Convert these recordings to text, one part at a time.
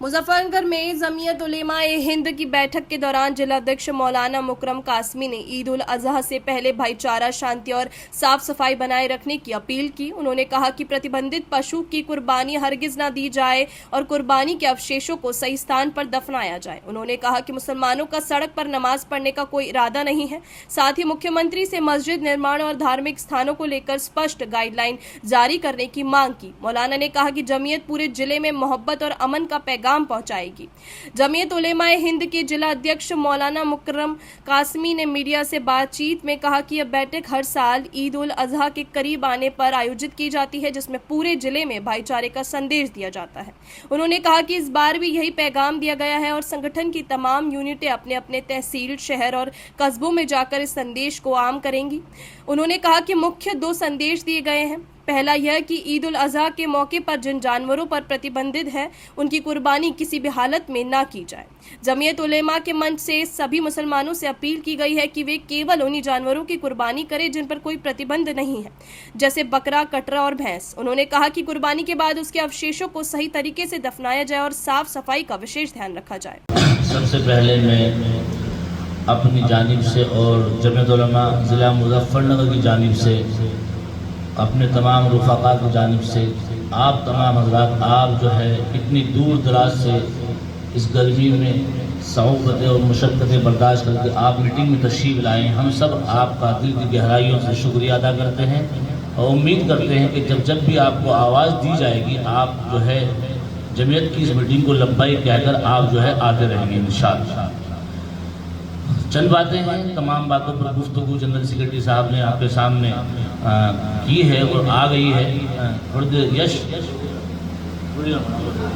मुजफ्फरनगर में जमीयत उलेमा-ए-हिंद की बैठक के दौरान जिलाध्यक्ष मौलाना मुकरम कासमी ने ईद उल अजहा से पहले भाईचारा, शांति और साफ सफाई बनाए रखने की अपील की। उन्होंने कहा कि प्रतिबंधित पशु की कुर्बानी हरगिज न दी जाए और कुर्बानी के अवशेषों को सही स्थान पर दफनाया जाए। उन्होंने कहा कि मुसलमानों का सड़क पर नमाज पढ़ने का कोई इरादा नहीं है। साथ ही मुख्यमंत्री से मस्जिद निर्माण और धार्मिक स्थानों को लेकर स्पष्ट गाइडलाइन जारी करने की मांग की। मौलाना ने कहा कि जमीयत पूरे जिले में मोहब्बत और अमन का पैगाम पहुंचाएगी। जमीयत उलेमा-ए-हिंद के जिला अध्यक्ष मौलाना मुकरम कासमी ने मीडिया से बातचीत में कहा कि यह बैठक हर साल ईद उल अजहा के करीब आने पर आयोजित की जाती है, जिसमें पूरे जिले में भाईचारे का संदेश दिया जाता है। उन्होंने कहा कि इस बार भी यही पैगाम दिया गया है और संगठन की तमाम यूनिटें अपने अपने तहसील, शहर और कस्बों में जाकर इस संदेश को आम करेंगी। उन्होंने कहा कि मुख्य 2 संदेश दिए गए हैं। पहला यह कि ईद उल अजहा के मौके पर जिन जानवरों पर प्रतिबंधित है उनकी कुर्बानी किसी भी हालत में ना की जाए। जमीयत उलेमा के मंच से सभी मुसलमानों से अपील की गई है कि वे केवल उन्हीं जानवरों की कुर्बानी करें जिन पर कोई प्रतिबंध नहीं है, जैसे बकरा, कटरा और भैंस। उन्होंने कहा कि कुर्बानी के बाद उसके अवशेषों को सही तरीके से दफनाया जाए और साफ सफाई का विशेष ध्यान रखा जाए। सबसे पहले मैं अपनी जानिब से और जमीयत उलेमा ज़िला मुजफ्फरनगर की जानिब से, अपने तमाम रुफ़ाक़ा की जानिब से, आप तमाम हज़रात, आप जो है इतनी दूर दराज से इस गर्मी में सऊबतें और मुशक्क़तें बर्दाश्त करके आप मीटिंग में तशरीफ़ लाएँ, हम सब आपका दिल की गहराइयों से शुक्रिया अदा करते हैं और उम्मीद करते हैं कि जब भी आपको आवाज़ दी जाएगी, आप जो है जमीयत की इस मीटिंग को लब्बाई कहकर आप जो है आते रहेंगे इंशाअल्लाह। चंद बातें हैं, तमाम बातों पर गुफ्तगू जनरल सेक्रेटरी साहब ने आपके सामने की है और आ गई है। यश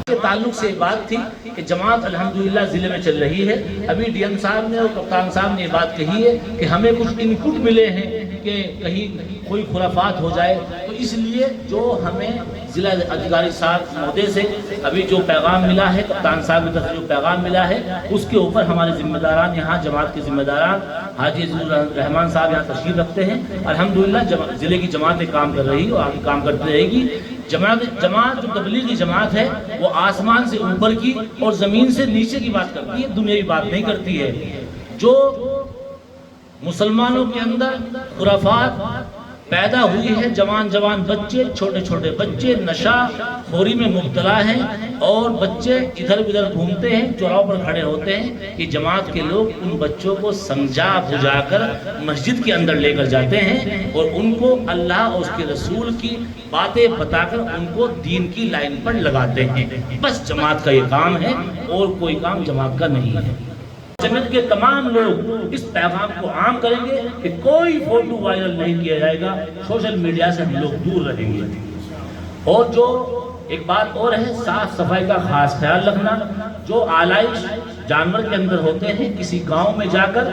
के ताल्लुक से बात थी कि जमात अल्हम्दुलिल्लाह ज़िले में चल रही है। अभी डीएम साहब ने और कप्तान साहब ने ये बात कही है कि हमें कुछ इनपुट मिले हैं कि कहीं कोई खुराफात हो जाए, तो इसलिए जो हमें जिला अधिकारी साहब महोदय से अभी जो पैगाम मिला है, कप्तान साहब की तरफ से जो पैगाम मिला है, उसके ऊपर हमारे जिम्मेदारान यहाँ जमात के जिम्मेदारान हाजी अजीजुर रहमान साहब यहाँ तशरीफ रखते हैं। अल्हम्दुलिल्लाह ज़िले की जमातें काम कर रही है और आगे काम करती रहेगी। जमात जो तबलीगी जमात है वो आसमान से ऊपर की और ज़मीन से नीचे की बात करती है, दुनियावी बात नहीं करती है। जो मुसलमानों के अंदर खुराफात पैदा हुई है, जवान बच्चे, छोटे छोटे बच्चे नशा खोरी में मुब्तला हैं और बच्चे इधर उधर घूमते हैं, चौराहों पर खड़े होते हैं। कि जमात के लोग उन बच्चों को समझा बुझाकर मस्जिद के अंदर लेकर जाते हैं और उनको अल्लाह और उसके रसूल की बातें बताकर उनको दीन की लाइन पर लगाते हैं। बस जमात का ये काम है और कोई काम जमात का नहीं है। जमीयत के तमाम लोग इस पैगाम को आम करेंगे कि कोई फोटो वायरल नहीं किया जाएगा, सोशल मीडिया से हम लोग दूर रहेंगे। और जो एक बात और है, साफ सफाई का खास ख्याल रखना। जो आलाइश जानवर के अंदर होते हैं, किसी गांव में जाकर,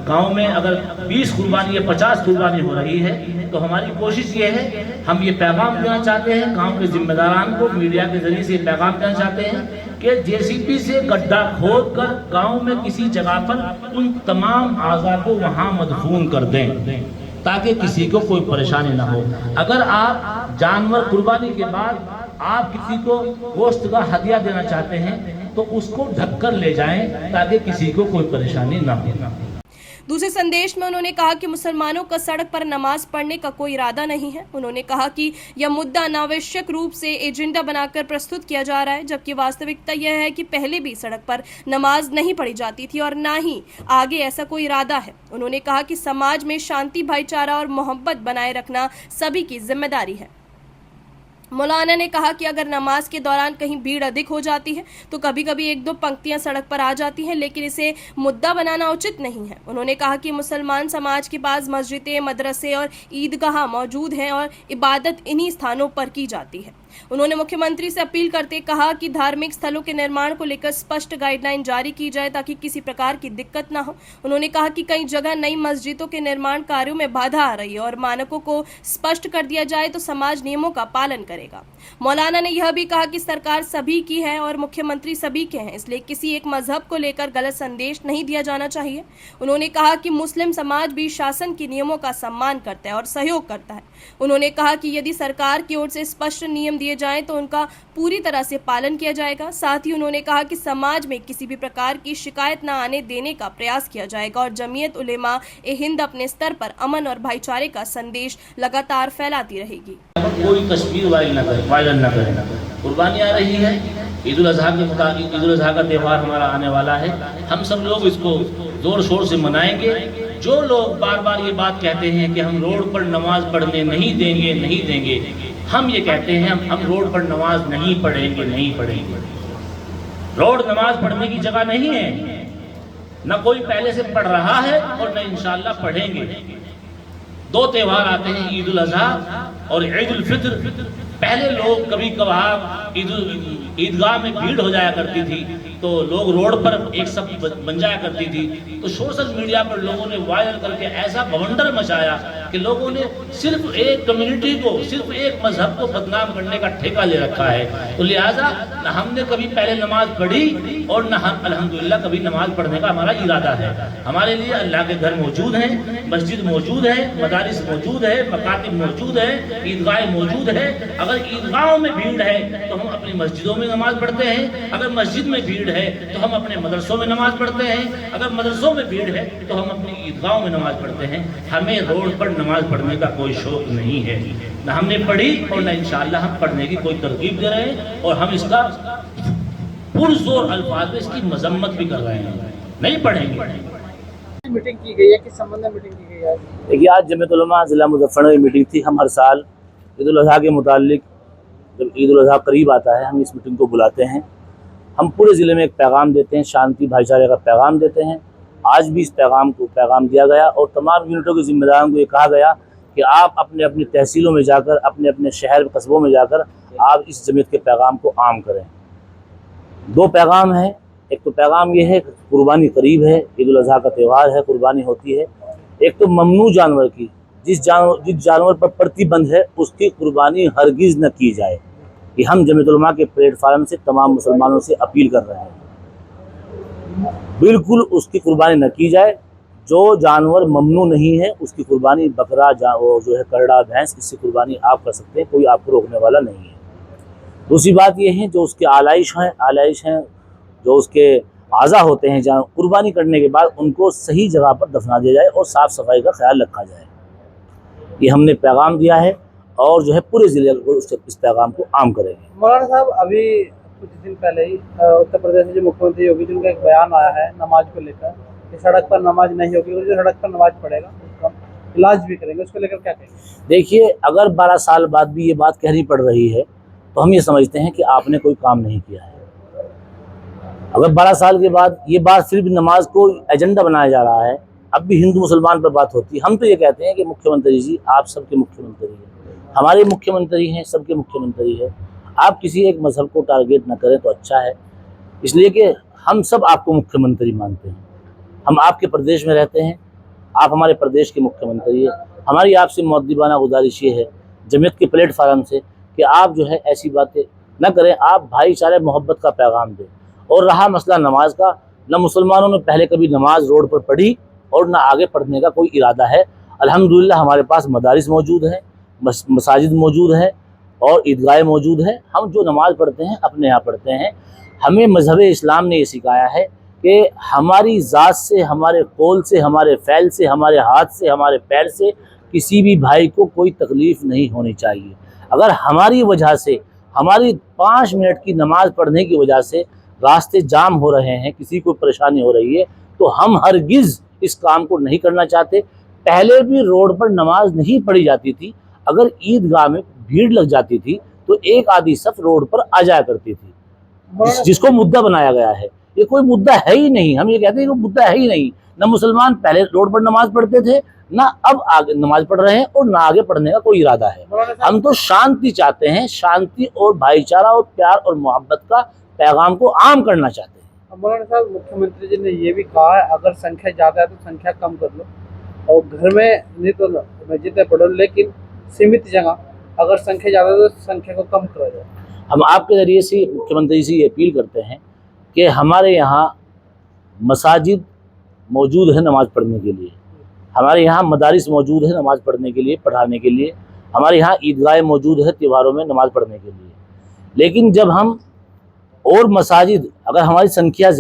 गांव में अगर 20 कुर्बानी या 50 कुर्बानी हो रही है, तो हमारी कोशिश ये है, हम ये पैगाम देना चाहते हैं गांव के जिम्मेदारान को, मीडिया के जरिए से पैगाम देना चाहते हैं कि जेसीबी से गड्ढा खोद कर गाँव में किसी जगह पर उन तमाम आज़ा को वहाँ मदफून कर दें ताकि किसी को कोई परेशानी ना हो। अगर आप जानवर कुर्बानी के बाद आप किसी को गोश्त का हदिया देना चाहते हैं तो उसको ढक कर ले जाएं ताकि किसी को कोई परेशानी ना हो। दूसरे संदेश में उन्होंने कहा कि मुसलमानों का सड़क पर नमाज पढ़ने का कोई इरादा नहीं है। उन्होंने कहा कि यह मुद्दा अनावश्यक रूप से एजेंडा बनाकर प्रस्तुत किया जा रहा है, जबकि वास्तविकता यह है कि पहले भी सड़क पर नमाज नहीं पढ़ी जाती थी और ना ही आगे ऐसा कोई इरादा है। उन्होंने कहा कि समाज में शांति, भाईचारा और मोहब्बत बनाए रखना सभी की जिम्मेदारी है। मौलाना ने कहा कि अगर नमाज के दौरान कहीं भीड़ अधिक हो जाती है तो कभी कभी 1-2 पंक्तियां सड़क पर आ जाती हैं, लेकिन इसे मुद्दा बनाना उचित नहीं है। उन्होंने कहा कि मुसलमान समाज के पास मस्जिदें, मदरसे और ईदगाह मौजूद हैं और इबादत इन्हीं स्थानों पर की जाती है। उन्होंने मुख्यमंत्री से अपील करते कहा कि धार्मिक स्थलों के निर्माण को लेकर स्पष्ट गाइडलाइन जारी की जाए ताकि किसी प्रकार की दिक्कत न हो। उन्होंने कहा कि कई जगह नई मस्जिदों के निर्माण कार्यों में बाधा आ रही है और मानकों को स्पष्ट कर दिया जाए तो समाज नियमों का पालन करेगा। मौलाना ने यह भी कहा कि सरकार सभी की है और मुख्यमंत्री सभी के हैं, इसलिए किसी एक मजहब को लेकर गलत संदेश नहीं दिया जाना चाहिए। उन्होंने कहा कि मुस्लिम समाज भी शासन के नियमों का सम्मान करता है और सहयोग करता है। उन्होंने कहा कि यदि सरकार की ओर से स्पष्ट नियम दिए जाएं तो उनका पूरी तरह से पालन किया जाएगा। साथ ही उन्होंने कहा कि समाज में किसी भी प्रकार की शिकायत न आने देने का प्रयास किया जाएगा और जमीयत उलेमा ए हिंद अपने स्तर पर अमन और भाईचारे का संदेश लगातार फैलाती रहेगी। कोई कश्मीर वायरल न करे। कुर्बानी आ रही है, ईद उल अजहा के मुताबिक ईद उल अजहा का त्यौहार हमारा आने वाला है। हम सब लोग इसको जोर शोर से मनाएंगे। जो लोग बार बार ये बात कहते हैं कि हम रोड पर नमाज पढ़ने नहीं देंगे, हम ये कहते हैं हम रोड पर नमाज नहीं पढ़ेंगे। रोड नमाज पढ़ने की जगह नहीं है, न कोई पहले से पढ़ रहा है और न इंशाअल्लाह पढ़ेंगे। दो त्यौहार आते हैं, ईद उल अजहा और ईद उल फित्र। पहले लोग कभी कभार ईदगाह में भीड़ हो जाया करती थी तो लोग रोड पर एक सब बन जाया करती थी, तो सोशल मीडिया पर लोगों ने वायरल करके ऐसा बवंडर मचाया कि लोगों ने सिर्फ एक कम्युनिटी को, सिर्फ एक मजहब को बदनाम करने का ठेका ले रखा है। तो लिहाजा न हमने कभी पहले नमाज पढ़ी और न हम अल्हम्दुलिल्लाह कभी नमाज पढ़ने का हमारा इरादा है। हमारे लिए अल्लाह के घर मौजूद हैं, मस्जिद मौजूद है, मदारिस मौजूद है, मकातिब मौजूद है, ईदगाह मौजूद है। अगर ईदगाहों में भीड़ है तो हम अपनी मस्जिदों में नमाज पढ़ते हैं, अगर मस्जिद में भीड़ है तो हम अपने मदरसों में नमाज पढ़ते हैं, अगर मदरसों में भीड़ है तो हम अपनी ईदगाहों में नमाज पढ़ते हैं। हमें रोड पर नमाज पढ़ने का कोई शौक नहीं है, न हमने पढ़ी और न इंशाअल्लाह हम पढ़ने की कोई तरकीब दे रहे हैं और हम इसका पुरजोर अल्फाज में इसकी मजम्मत भी कर रहे हैं। नहीं पढ़ेंगे। मीटिंग की गई है, किस संबंध में मीटिंग की गई है? देखिए, आज जमीयत उलमा ज़िला मुज़फ्फरनगर की मीटिंग थी। हम हर साल ईद उल अजहा के मुतालिक जब ईद उल अजहा करीब आता है हम इस मीटिंग को बुलाते हैं। हम पूरे ज़िले में एक पैगाम देते हैं, शांति भाईचारे का पैगाम देते हैं। आज भी इस पैगाम दिया गया और तमाम यूनिटों के ज़िम्मेदारों को ये कहा गया कि आप अपने अपनी तहसीलों में जाकर, अपने अपने शहर कस्बों में जाकर आप इस जमीयत के पैगाम को आम करें। दो पैगाम हैं। एक तो पैगाम ये है, कुर्बानी करीब है, ईद उल अजहा का त्यौहार है, कुर्बानी होती है। एक तो ममनू जानवर की, जिस जानवर पर प्रतिबंध है उसकी कुर्बानी हरगिज़ न की जाए। कि हम जमीयत उलमा के प्लेटफार्म से तमाम मुसलमानों से अपील कर रहे हैं, बिल्कुल उसकी कुर्बानी न की जाए। जो जानवर ममनू नहीं है उसकी कुर्बानी, बकरा जो है करड़ा भैंस, इससे कुर्बानी आप कर सकते हैं, कोई आपको रोकने वाला नहीं है। दूसरी बात यह है, जो उसके आलाइश हैं, जो उसके आज़ा होते हैं, जहाँ कुर्बानी करने के बाद उनको सही जगह पर दफना दिया जाए और साफ़ सफाई का ख्याल रखा जाए। ये हमने पैगाम दिया है और जो है पूरे ज़िले को इस पैगाम को आम करेंगे। मौलाना साहब, अभी कुछ दिन पहले ही उत्तर प्रदेश में जो मुख्यमंत्री योगी जी का एक बयान आया है नमाज को लेकर कि सड़क पर नमाज नहीं होगी और जो सड़क पर नमाज पढ़ेगा उसका इलाज भी करेंगे, उसको लेकर क्या कहेंगे? देखिए, अगर 12 साल बाद भी ये बात कहनी पड़ रही है तो हम ये समझते हैं कि आपने कोई काम नहीं किया है। अगर 12 साल के बाद ये बात सिर्फ नमाज को एजेंडा बनाया जा रहा है, अब भी हिंदू मुसलमान पर बात होती है। हम तो ये कहते हैं कि मुख्यमंत्री जी आप सबके मुख्यमंत्री हैं, हमारे मुख्यमंत्री हैं, सबके मुख्यमंत्री है। आप किसी एक मजहब को टारगेट न करें तो अच्छा है, इसलिए कि हम सब आपको मुख्यमंत्री मानते हैं। हम आपके प्रदेश में रहते हैं, आप हमारे प्रदेश के मुख्यमंत्री हैं। हमारी आपसे मुअद्दिबाना गुजारिश ये है जमीयत के प्लेटफार्म से कि आप जो है ऐसी बातें न करें, आप भाईचारे मोहब्बत का पैगाम दें। और रहा मसला नमाज का, न मुसलमानों ने पहले कभी नमाज रोड पर पढ़ी और न आगे पढ़ने का कोई इरादा है। अल्हम्दुलिल्लाह हमारे पास मदारिस मौजूद हैं, मसाजिद मौजूद है और ईदगाह मौजूद है। हम जो नमाज पढ़ते हैं अपने यहाँ पढ़ते हैं। हमें मज़हब इस्लाम ने ये सिखाया है कि हमारी ज़ात से, हमारे कौल से, हमारे फ़ैल से, हमारे हाथ से, हमारे पैर से किसी भी भाई को कोई तकलीफ़ नहीं होनी चाहिए। अगर हमारी वजह से, हमारी 5 मिनट की नमाज पढ़ने की वजह से रास्ते जाम हो रहे हैं, किसी को परेशानी हो रही है, तो हम हरगिज़ इस काम को नहीं करना चाहते। पहले भी रोड पर नमाज नहीं पढ़ी जाती थी। अगर ईदगाह में भीड़ लग जाती थी तो एक आधी सफ रोड पर आ जाया करती थी, जिसको मुद्दा बनाया गया है। ये कोई मुद्दा है ही नहीं। हम ये कहते हैं कि मुद्दा है ही नहीं। न मुसलमान पहले रोड पर नमाज पढ़ते थे, ना अब आगे नमाज पढ़ रहे हैं और ना आगे पढ़ने का कोई इरादा है। हम तो शांति चाहते हैं, शांति और भाईचारा और प्यार और मोहब्बत का पैगाम को आम करना चाहते हैं। मौलाना साहब, मुख्यमंत्री जी ने ये भी कहा है अगर संख्या ज़्यादा है तो संख्या कम कर लो और घर में नहीं तो मस्जिद में पढ़ो, लेकिन सीमित जगह, अगर संख्या ज़्यादा है तो संख्या को कम करा जाए। हम आपके ज़रिए से मुख्यमंत्री से ये अपील करते हैं कि हमारे यहाँ मसाजिद मौजूद है नमाज़ पढ़ने के लिए, हमारे यहाँ मदारिस मौजूद है नमाज़ पढ़ने के लिए, पढ़ाने के लिए। हमारे यहाँ ईदगाहें मौजूद है त्योहारों में नमाज़ पढ़ने के लिए। लेकिन जब हम और मसाजिद, अगर हमारी संख्या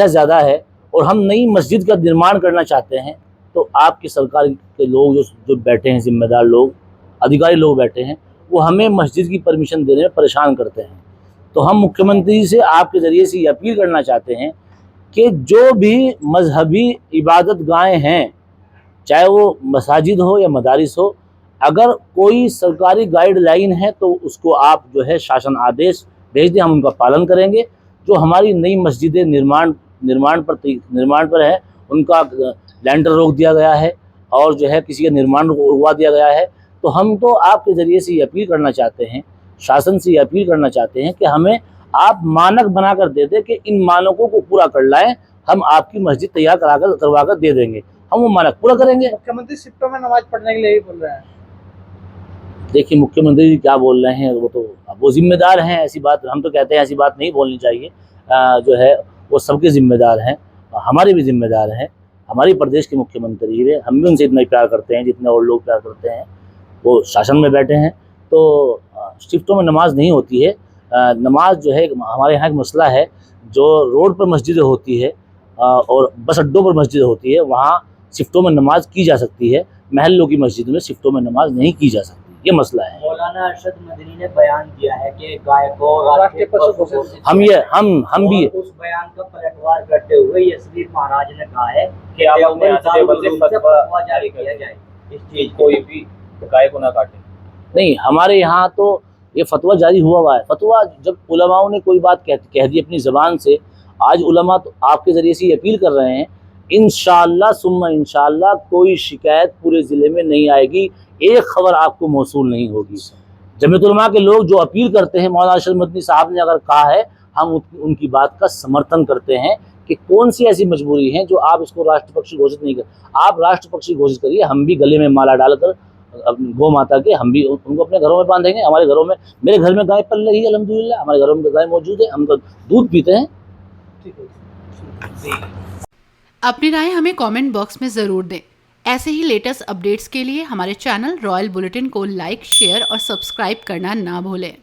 ज़्यादा है और हम नई मस्जिद का निर्माण करना चाहते हैं, तो आपकी सरकार के लोग जो बैठे हैं, जिम्मेदार लोग, अधिकारी लोग बैठे हैं, वो हमें मस्जिद की परमिशन देने में परेशान करते हैं। तो हम मुख्यमंत्री से आपके ज़रिए से ये अपील करना चाहते हैं कि जो भी मजहबी इबादत गाहें हैं, चाहे वो मसाजिद हो या मदारिस हो, अगर कोई सरकारी गाइडलाइन है तो उसको आप जो है शासन आदेश भेज दें, हम उनका पालन करेंगे। जो हमारी नई मस्जिदें निर्माण पर है, उनका लैंडर रोक दिया गया है और जो है किसी का निर्माण रुकवा दिया गया है। तो हम तो आपके ज़रिए से ये अपील करना चाहते हैं, शासन से ये अपील करना चाहते हैं कि हमें आप मानक बना कर दे दें कि इन मानकों को पूरा कर लाएं, हम आपकी मस्जिद तैयार करवा कर दे देंगे, हम वो मानक पूरा करेंगे। मुख्यमंत्री शिफ्टों में नमाज पढ़ने के लिए ही बोल रहे हैं। देखिए मुख्यमंत्री जी क्या बोल रहे हैं, वो जिम्मेदार हैं, ऐसी बात हम तो कहते हैं ऐसी बात नहीं बोलनी चाहिए। जो है वो सबके जिम्मेदार हैं, हमारे भी जिम्मेदार हैं, हमारी प्रदेश के मुख्यमंत्री है, हम भी उनसे इतना ही प्यार करते हैं जितने और लोग प्यार करते हैं। वो शासन में बैठे हैं, तो शिफ्टों में नमाज नहीं होती है। नमाज जो है हमारे यहाँ एक मसला है, जो रोड पर मस्जिदें होती है और बस अड्डों पर मस्जिद होती है, वहाँ शिफ्टों में नमाज की जा सकती है, महल्लों की मस्जिद में शिफ्टों में नमाज नहीं की जा सकती, ये मसला है। मौलाना अरशद मदनी ने बयान दिया है कि गाय को राष्ट्रीय पशु घोषित, हम भी उस बयान का पलटवार करते हुए यशवीर महाराज ने कहा है कि फतवा जारी किया जाए, इस चीज कोई भी गाय को ना काटे। नहीं, हमारे यहाँ तो ये फतवा जारी हुआ है। फतवा जब उलमाओं ने कोई बात कह दी अपनी ज़बान से, आज उलमा तो आपके ज़रिए से ये अपील कर रहे हैं, इंशाअल्लाह सुम्मा इंशाअल्लाह कोई शिकायत पूरे ज़िले में नहीं आएगी, एक खबर आपको मौसूल नहीं होगी। जमीयत उलमा के लोग जो अपील करते हैं, मौलाना अरशद मदनी साहब ने अगर कहा है, हम उनकी बात का समर्थन करते हैं कि कौन सी ऐसी मजबूरी है जो आप इसको राष्ट्र पक्षी घोषित नहीं कर। आप राष्ट्र पक्षी घोषित करिए, हम भी गले में माला डालकर गौ माता के हम भी उनको अपने घरों में बांधेंगे। हमारे घरों में, मेरे घर में गाय पल रही है अल्हम्दुलिल्लाह, हमारे घरों में गाय मौजूद है, हम तो दूध पीते हैं। अपनी राय हमें कमेंट बॉक्स में ज़रूर दें। ऐसे ही लेटेस्ट अपडेट्स के लिए हमारे चैनल रॉयल बुलेटिन को लाइक, शेयर और सब्सक्राइब करना ना भूलें।